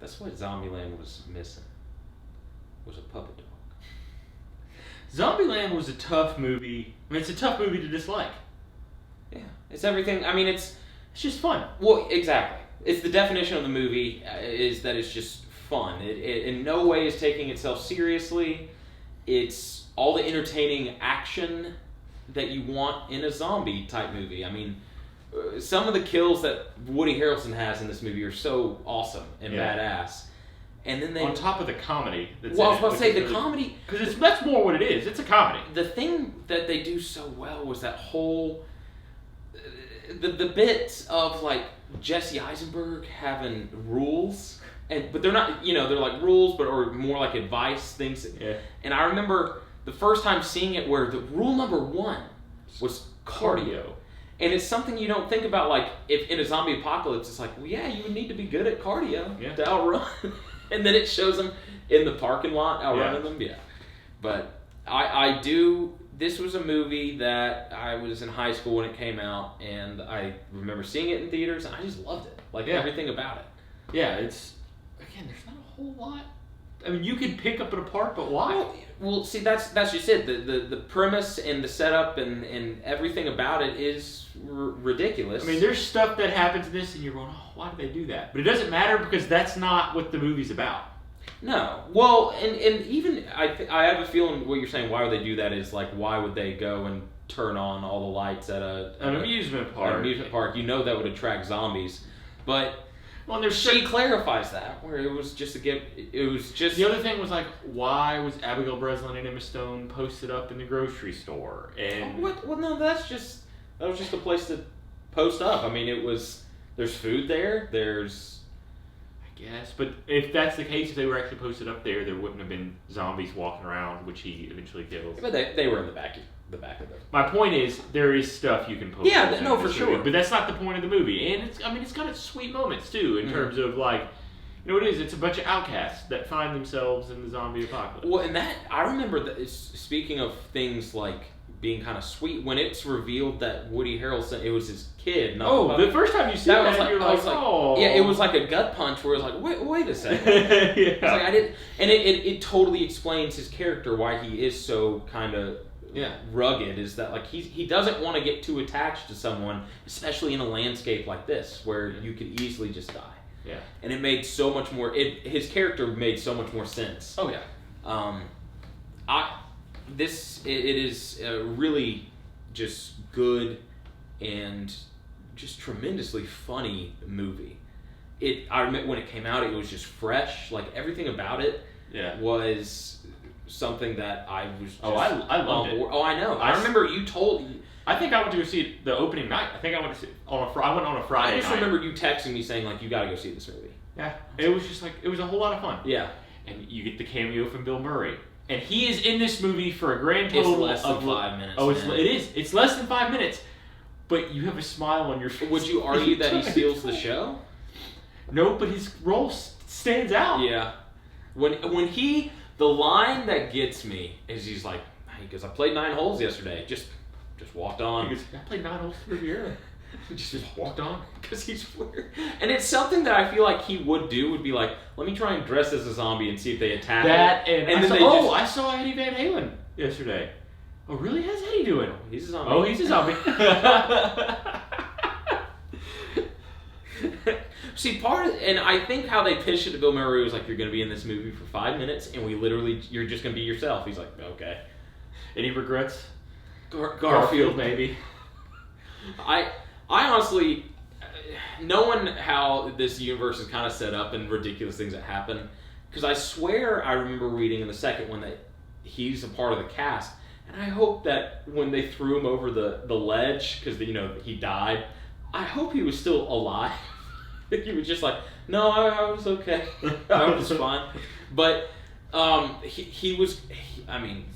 That's what Zombieland was missing. Was a puppet dog. Zombieland was a tough movie. I mean, it's a tough movie to dislike. Yeah, it's everything. I mean, it's just fun. Well, exactly. It's the definition of the movie is that it's just fun. It in no way is taking itself seriously. It's all the entertaining action that you want in a zombie type movie. I mean, some of the kills that Woody Harrelson has in this movie are so awesome and badass. And then they on top of the comedy. That's I was about to say the comedy because that's more what it is. It's a comedy. The thing that they do so well was that whole the bits of like Jesse Eisenberg having rules, but they're not they're like rules, but or more like advice things. Yeah. And I remember the first time seeing it where the rule number 1 was cardio. And it's something you don't think about, like, if in a zombie apocalypse, it's like, well, yeah, you would need to be good at cardio to outrun. And then it shows them in the parking lot outrunning them. Yeah. But I do, this was a movie that I was in high school when it came out, and I remember seeing it in theaters, and I just loved it. Like, everything about it. Yeah, it's, again, there's not a whole lot. I mean, you could pick up it apart, but why? Well, see, that's just it. The premise and the setup and everything about it is ridiculous. I mean, there's stuff that happens in this, and you're going, oh, why did they do that? But it doesn't matter because that's not what the movie's about. No. Well, and even, I have a feeling what you're saying, why would they do that, is like, why would they go and turn on all the lights at an amusement park? An amusement park. You know that would attract zombies. But... Well, she clarifies that, where it was just it was just... The other thing was, like, why was Abigail Breslin and Emma Stone posted up in the grocery store? And Well, no, that was just a place to post up. I mean, there's food there, there's... I guess, but if that's the case, if they were actually posted up there, there wouldn't have been zombies walking around, which he eventually kills. But they were in the back of them. My point is, there is stuff you can post. Yeah, no, for sure. But that's not the point of the movie. And it's got its sweet moments too, in terms of like, it's a bunch of outcasts that find themselves in the zombie apocalypse. Well, and that, I remember that, speaking of things like being kind of sweet, when it's revealed that Woody Harrelson, it was his kid. Not the first time you see that, you're like, oh. Yeah, it was like a gut punch where it was like, wait a second. It's like, I didn't, and it totally explains his character, why he is so kind of rugged, is that like he doesn't want to get too attached to someone, especially in a landscape like this where you could easily just die. Yeah. And it made so much more. His character made so much more sense. Oh yeah. It is a really just good and just tremendously funny movie. I remember when it came out, it was just fresh. Like everything about it was something that I was just I loved it. Oh, I know. I remember you told... I think I went to go see it the opening night. I think I went to see it I went on a Friday night. I just remember you texting me saying, like, you gotta go see this movie. Yeah. It was just like, it was a whole lot of fun. Yeah. And you get the cameo from Bill Murray. And he is in this movie for a grand total less than 5 minutes. Oh, it is. It's less than 5 minutes. But you have a smile on your face. Would you argue that he steals the show? No, but his role stands out. Yeah. When he... The line that gets me is he goes, I played 9 holes yesterday. Just walked on. He goes, I played 9 holes through the year. just walked on. Because he's weird. And it's something that I feel like he would do, would be like, let me try and dress as a zombie and see if they attack that. And then I saw Eddie Van Halen yesterday. Oh, really? How's Eddie doing? He's a zombie. Oh, he's a zombie. See, and I think how they pitched it to Bill Murray was like, you're going to be in this movie for 5 minutes, and you're just going to be yourself. He's like, okay. Any regrets? Garfield, maybe. I honestly, knowing how this universe is kind of set up and ridiculous things that happen, because I swear I remember reading in the second one that he's a part of the cast, and I hope that when they threw him over the ledge, because he died, I hope he was still alive. He was just like, no, I was okay. I was fine. But he was,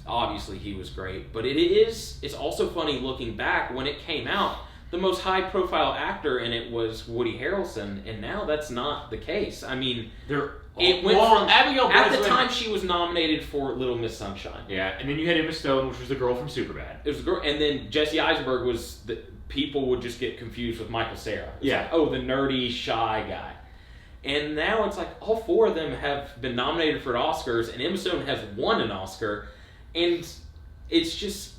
obviously he was great. But it's also funny looking back, when it came out, the most high-profile actor in it was Woody Harrelson, and now that's not the case. I mean, it went from... Abigail Breslin, at the time, she was nominated for Little Miss Sunshine. Yeah, and then you had Emma Stone, which was the girl from Superbad. It was a girl, and then Jesse Eisenberg was... People would just get confused with Michael Cera. Yeah. Like, the nerdy, shy guy. And now it's like all 4 of them have been nominated for Oscars, and Emma Stone has won an Oscar, and it's just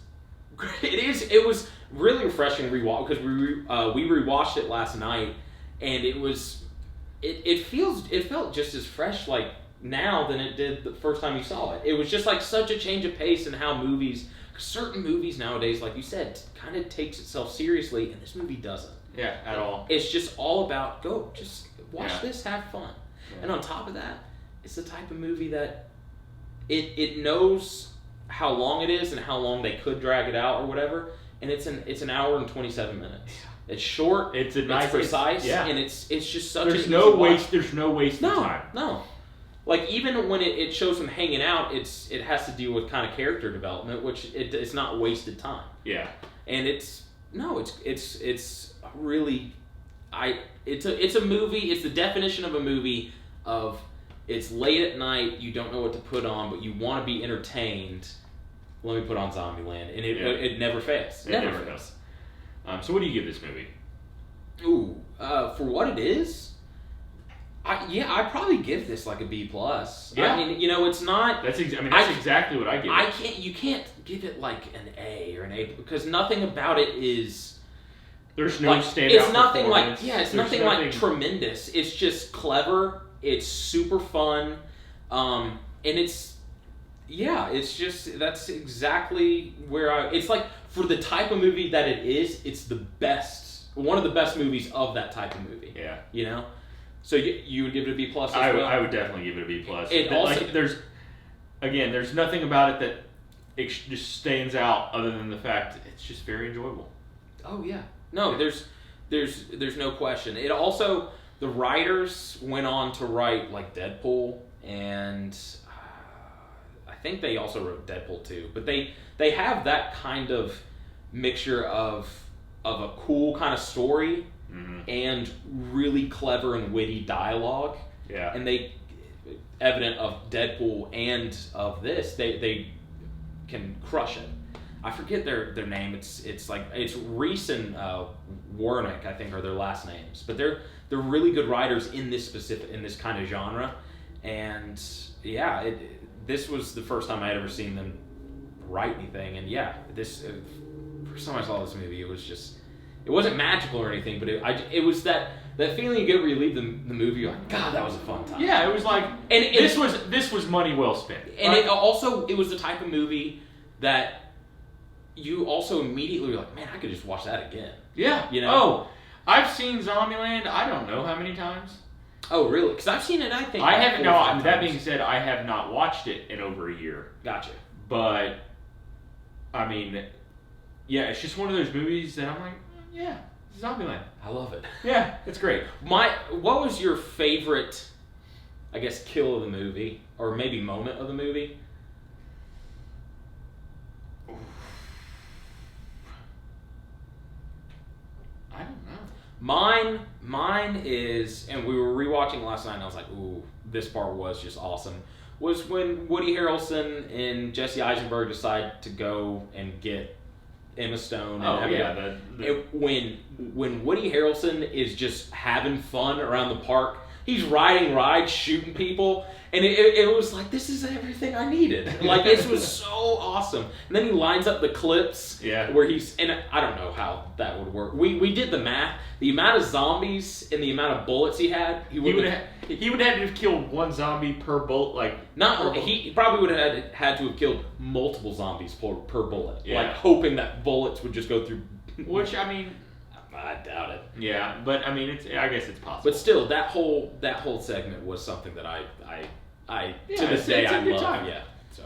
it was really refreshing rewatch because we rewatched it last night, and it felt just as fresh like now than it did the first time you saw it. It was just like such a change of pace in how certain movies nowadays, like you said, kind of takes itself seriously, and this movie doesn't. Yeah, at all. It's just all about just watch this, have fun. Yeah. And on top of that, it's the type of movie that it knows how long it is and how long they could drag it out or whatever, and it's an hour and 27 minutes. Yeah. It's short, it's precise, and it's just such there's no waste of time. No. Like even when it shows them hanging out, it has to deal with kind of character development, which it's not wasted time. Yeah. And it's really it's a movie. It's the definition of a movie of it's late at night, you don't know what to put on, but you want to be entertained. Let me put on Zombieland, and it never fails. It never fails. So what do you give this movie? Ooh, for what it is, I'd probably give this like a B+. Yeah. I mean, it's not. That's exactly what I give it. You can't give it like an A or an A because nothing about it is. There's no standout. It's nothing like like tremendous. It's just clever. It's super fun, and it's just that's exactly where it's like for the type of movie that it is. It's the best, one of the best movies of that type of movie. Yeah, So you would give it a B+ as well? well? I would definitely give it a B+. It also, like, there's nothing about it that it just stands out other than the fact it's just very enjoyable. Oh yeah. No, there's no question. It also, the writers went on to write like Deadpool, and I think they also wrote Deadpool 2. But they have that kind of mixture of a cool kind of story and really clever and witty dialogue. Yeah. And they, evident of Deadpool and of this, they can crush it. I forget their name. It's Reese and Warnick, I think, are their last names. But they're really good writers in this kind of genre. And yeah, this was the first time I had ever seen them write anything. And yeah, first time I saw this movie, it wasn't magical or anything, but it was that feeling you get where you leave the movie, you're like, God, that was a fun time. Yeah, it was like, this was money well spent. And it was the type of movie that you also immediately were like, man, I could just watch that again. Yeah. Oh, I've seen Zombieland, I don't know how many times. Oh, really? Because I've seen it, I think. I haven't. No. That being said, I have not watched it in over a year. Gotcha. But I mean, yeah, it's just one of those movies that I'm like, yeah, Zombieland. I love it. Yeah, it's great. What was your favorite, I guess, kill of the movie, or maybe moment of the movie? I don't know. Mine is, and we were rewatching last night, and I was like, ooh, this part was just awesome. Was when Woody Harrelson and Jesse Eisenberg decide to go and get Emma Stone. When Woody Harrelson is just having fun around the park, he's riding rides, shooting people, and it was like, this is everything I needed. Like, this was so awesome. And then he lines up the clips where and I don't know how that would work. We did the math. The amount of zombies and the amount of bullets he had, he would have to have killed one zombie per bullet. He probably would have had to have killed multiple zombies per bullet. Yeah. Like, hoping that bullets would just go through. Which, I mean, I doubt it. Yeah, but I mean, I guess it's possible. But still, that whole segment was something that I to this day I love. Time. Yeah. So,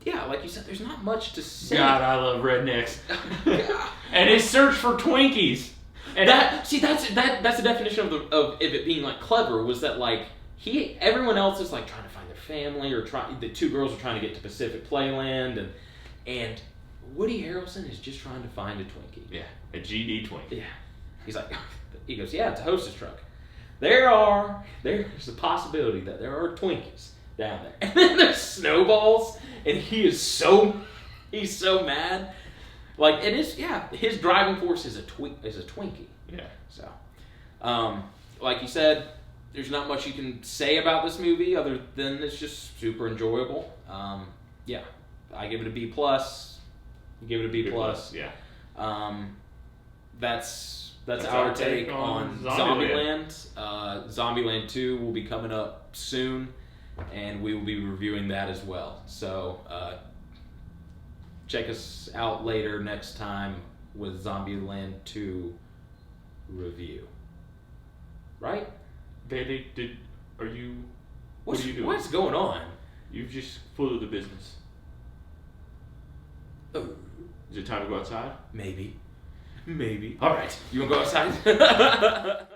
yeah, like you said, there's not much to say. God, I love rednecks. And his search for Twinkies. And that's the definition of it being like clever, was that like everyone else is like trying to find their family, or the two girls are trying to get to Pacific Playland, and Woody Harrelson is just trying to find a Twinkie. Yeah, a GD Twinkie. Yeah. He goes, yeah, it's a hostess truck. There's a possibility that there are Twinkies down there. And then there's snowballs, and he's so mad. Like, it is, his driving force is a Twinkie. Yeah. So, like you said, there's not much you can say about this movie other than it's just super enjoyable. Yeah, I give it a B plus. You give it a B plus. Yeah. That's our take on Zombieland. Zombieland 2 will be coming up soon, and we will be reviewing that as well. So check us out later next time with Zombieland 2 review. Right? Bailey, what are you doing? What's going on? You've just followed the business. Oh, Is it time to go outside? maybe. All right. You want to go outside?